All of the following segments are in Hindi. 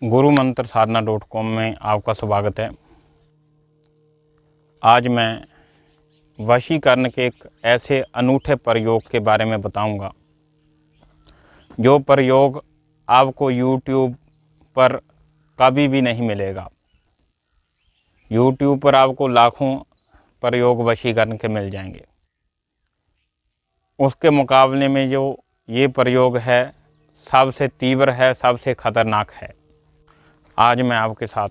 गुरु मंत्र साधना.com में आपका स्वागत है। आज मैं वशीकरण के एक ऐसे अनूठे प्रयोग के बारे में बताऊंगा, जो प्रयोग आपको YouTube पर कभी भी नहीं मिलेगा। YouTube पर आपको लाखों प्रयोग वशीकरण के मिल जाएंगे। उसके मुकाबले में जो ये प्रयोग है, सबसे तीव्र है, सबसे खतरनाक है। आज मैं आपके साथ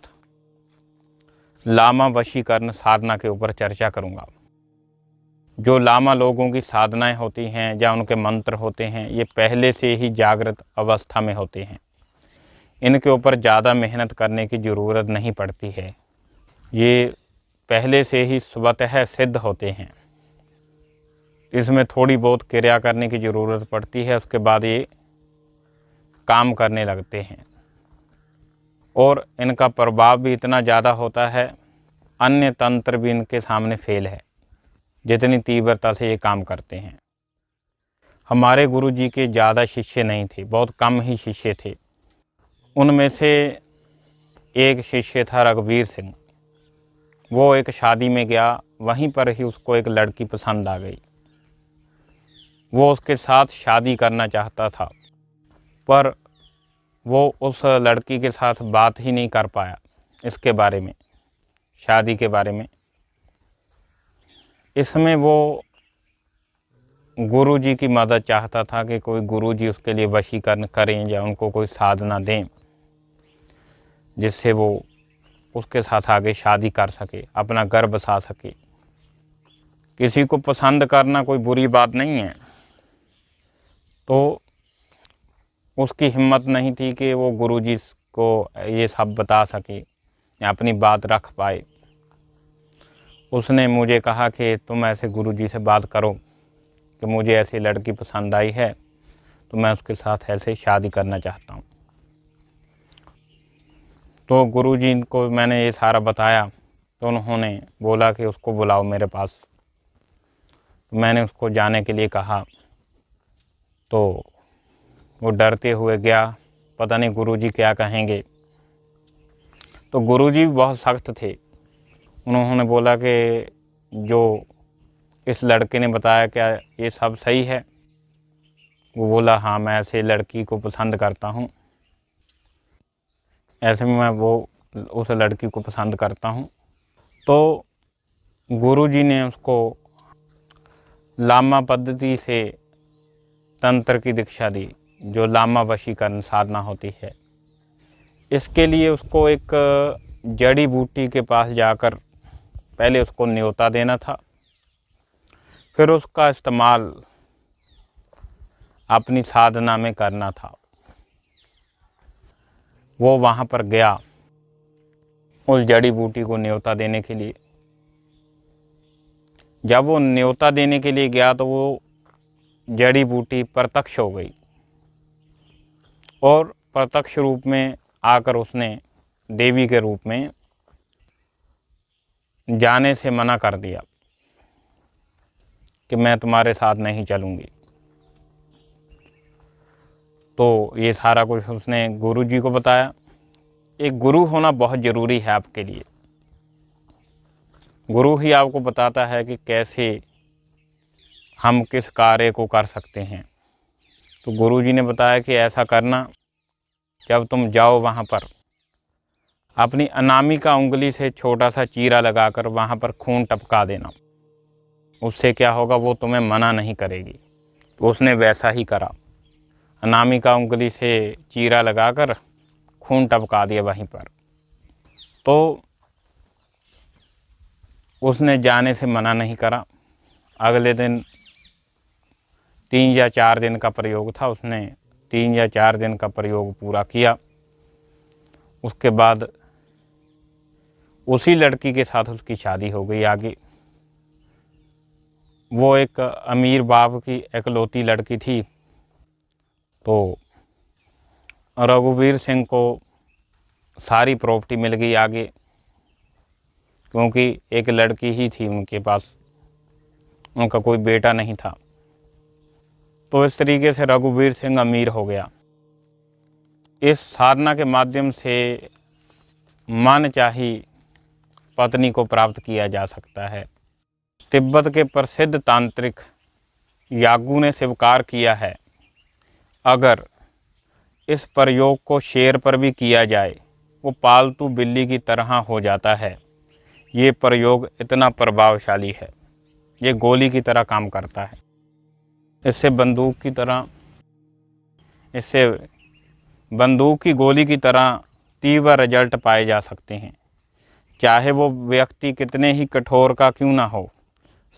लामा वशीकरण साधना के ऊपर चर्चा करूंगा। जो लामा लोगों की साधनाएं होती हैं या उनके मंत्र होते हैं, ये पहले से ही जागृत अवस्था में होते हैं। इनके ऊपर ज़्यादा मेहनत करने की ज़रूरत नहीं पड़ती है। ये पहले से ही स्वतः सिद्ध होते हैं। इसमें थोड़ी बहुत क्रिया करने की ज़रूरत पड़ती है, उसके बाद ये काम करने लगते हैं और इनका प्रभाव भी इतना ज़्यादा होता है, अन्य तंत्र भी इनके सामने फेल है, जितनी तीव्रता से ये काम करते हैं। हमारे गुरुजी के ज़्यादा शिष्य नहीं थे, बहुत कम ही शिष्य थे। उनमें से एक शिष्य था रघुवीर सिंह। वो एक शादी में गया, वहीं पर ही उसको एक लड़की पसंद आ गई। वो उसके साथ शादी करना चाहता था, पर वो उस लड़की के साथ बात ही नहीं कर पाया इसके बारे में, शादी के बारे में। इसमें वो गुरुजी की मदद चाहता था कि कोई गुरुजी उसके लिए वशीकरण करें या उनको कोई साधना दें, जिससे वो उसके साथ आगे शादी कर सके, अपना घर बसा सके। किसी को पसंद करना कोई बुरी बात नहीं है, तो उसकी हिम्मत नहीं थी कि वो गुरुजी को ये सब बता सके या अपनी बात रख पाए। उसने मुझे कहा कि तुम ऐसे गुरुजी से बात करो कि मुझे ऐसी लड़की पसंद आई है, तो मैं उसके साथ ऐसे शादी करना चाहता हूँ। तो गुरुजी को मैंने ये सारा बताया, तो उन्होंने बोला कि उसको बुलाओ मेरे पास। तो मैंने उसको जाने के लिए कहा, तो वो डरते हुए गया, पता नहीं गुरुजी क्या कहेंगे। तो गुरुजी बहुत सख्त थे। उन्होंने बोला कि जो इस लड़के ने बताया, क्या ये सब सही है? वो बोला, हाँ, मैं ऐसे लड़की को पसंद करता हूँ, ऐसे में मैं उस लड़की को पसंद करता हूँ। तो गुरुजी ने उसको लामा पद्धति से तंत्र की दीक्षा दी, जो लामा वशीकरण साधना होती है। इसके लिए उसको एक जड़ी बूटी के पास जाकर पहले उसको न्योता देना था, फिर उसका इस्तेमाल अपनी साधना में करना था। वो वहाँ पर गया उस जड़ी बूटी को न्योता देने के लिए। जब वो न्योता देने के लिए गया तो वो जड़ी बूटी प्रत्यक्ष हो गई और प्रत्यक्ष रूप में आकर उसने देवी के रूप में जाने से मना कर दिया कि मैं तुम्हारे साथ नहीं चलूँगी। तो ये सारा कुछ उसने गुरुजी को बताया। एक गुरु होना बहुत ज़रूरी है आपके लिए। गुरु ही आपको बताता है कि कैसे हम किस कार्य को कर सकते हैं। तो गुरुजी ने बताया कि ऐसा करना, जब तुम जाओ वहाँ पर अपनी अनामिका उंगली से छोटा सा चीरा लगाकर वहाँ पर खून टपका देना। उससे क्या होगा, वो तुम्हें मना नहीं करेगी। तो उसने वैसा ही करा, अनामिका उंगली से चीरा लगाकर खून टपका दिया वहीं पर। तो उसने जाने से मना नहीं करा। अगले दिन 3 या 4 दिन का प्रयोग था, उसने 3 या 4 दिन का प्रयोग पूरा किया। उसके बाद उसी लड़की के साथ उसकी शादी हो गई आगे। वो एक अमीर बाप की इकलौती लड़की थी। तो रघुवीर सिंह को सारी प्रॉपर्टी मिल गई आगे, क्योंकि एक लड़की ही थी उनके पास, उनका कोई बेटा नहीं था। तो इस तरीके से रघुवीर सिंह अमीर हो गया। इस साधना के माध्यम से मन चाही पत्नी को प्राप्त किया जा सकता है। तिब्बत के प्रसिद्ध तांत्रिक यागू ने स्वीकार किया है, अगर इस प्रयोग को शेर पर भी किया जाए वो पालतू बिल्ली की तरह हो जाता है। ये प्रयोग इतना प्रभावशाली है, ये गोली की तरह काम करता है। इससे बंदूक की गोली की तरह तीव्र रिजल्ट पाए जा सकते हैं। चाहे वो व्यक्ति कितने ही कठोर का क्यों ना हो,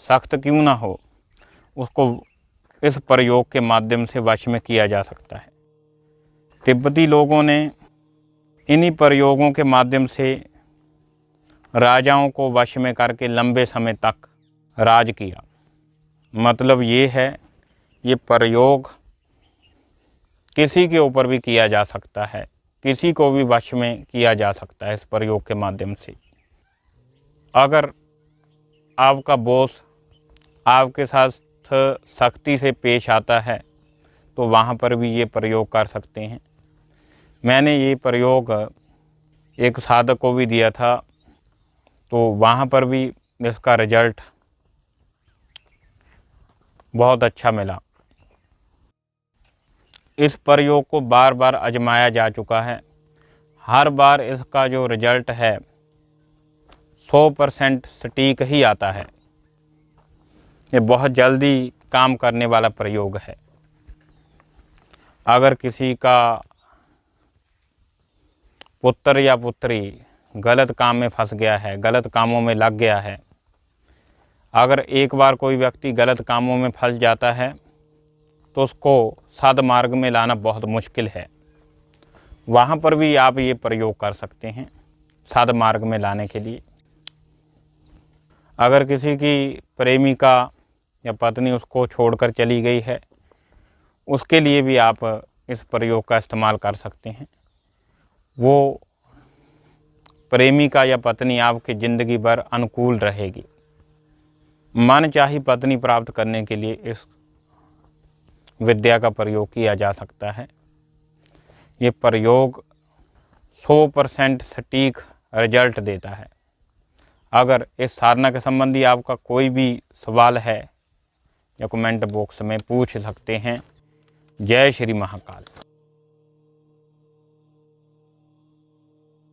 सख्त क्यों ना हो, उसको इस प्रयोग के माध्यम से वश में किया जा सकता है। तिब्बती लोगों ने इन्हीं प्रयोगों के माध्यम से राजाओं को वश में करके लंबे समय तक राज किया। मतलब ये है, ये प्रयोग किसी के ऊपर भी किया जा सकता है, किसी को भी वश में किया जा सकता है इस प्रयोग के माध्यम से। अगर आपका बॉस आपके साथ सख्ती से पेश आता है तो वहाँ पर भी ये प्रयोग कर सकते हैं। मैंने ये प्रयोग एक साधक को भी दिया था, तो वहाँ पर भी इसका रिजल्ट बहुत अच्छा मिला। इस प्रयोग को बार बार आजमाया जा चुका है, हर बार इसका जो रिजल्ट है 100% सटीक ही आता है। ये बहुत जल्दी काम करने वाला प्रयोग है। अगर किसी का पुत्र या पुत्री गलत काम में फंस गया है, गलत कामों में लग गया है, अगर एक बार कोई व्यक्ति गलत कामों में फंस जाता है तो उसको सद्मार्ग में लाना बहुत मुश्किल है। वहाँ पर भी आप ये प्रयोग कर सकते हैं सद्मार्ग में लाने के लिए। अगर किसी की प्रेमिका या पत्नी उसको छोड़कर चली गई है, उसके लिए भी आप इस प्रयोग का इस्तेमाल कर सकते हैं। वो प्रेमिका या पत्नी आपकी ज़िंदगी भर अनुकूल रहेगी। मन चाही पत्नी प्राप्त करने के लिए इस विद्या का प्रयोग किया जा सकता है। ये प्रयोग 100% सटीक रिजल्ट देता है। अगर इस साधना के संबंधी आपका कोई भी सवाल है या कमेंट बॉक्स में पूछ सकते हैं। जय श्री महाकाल।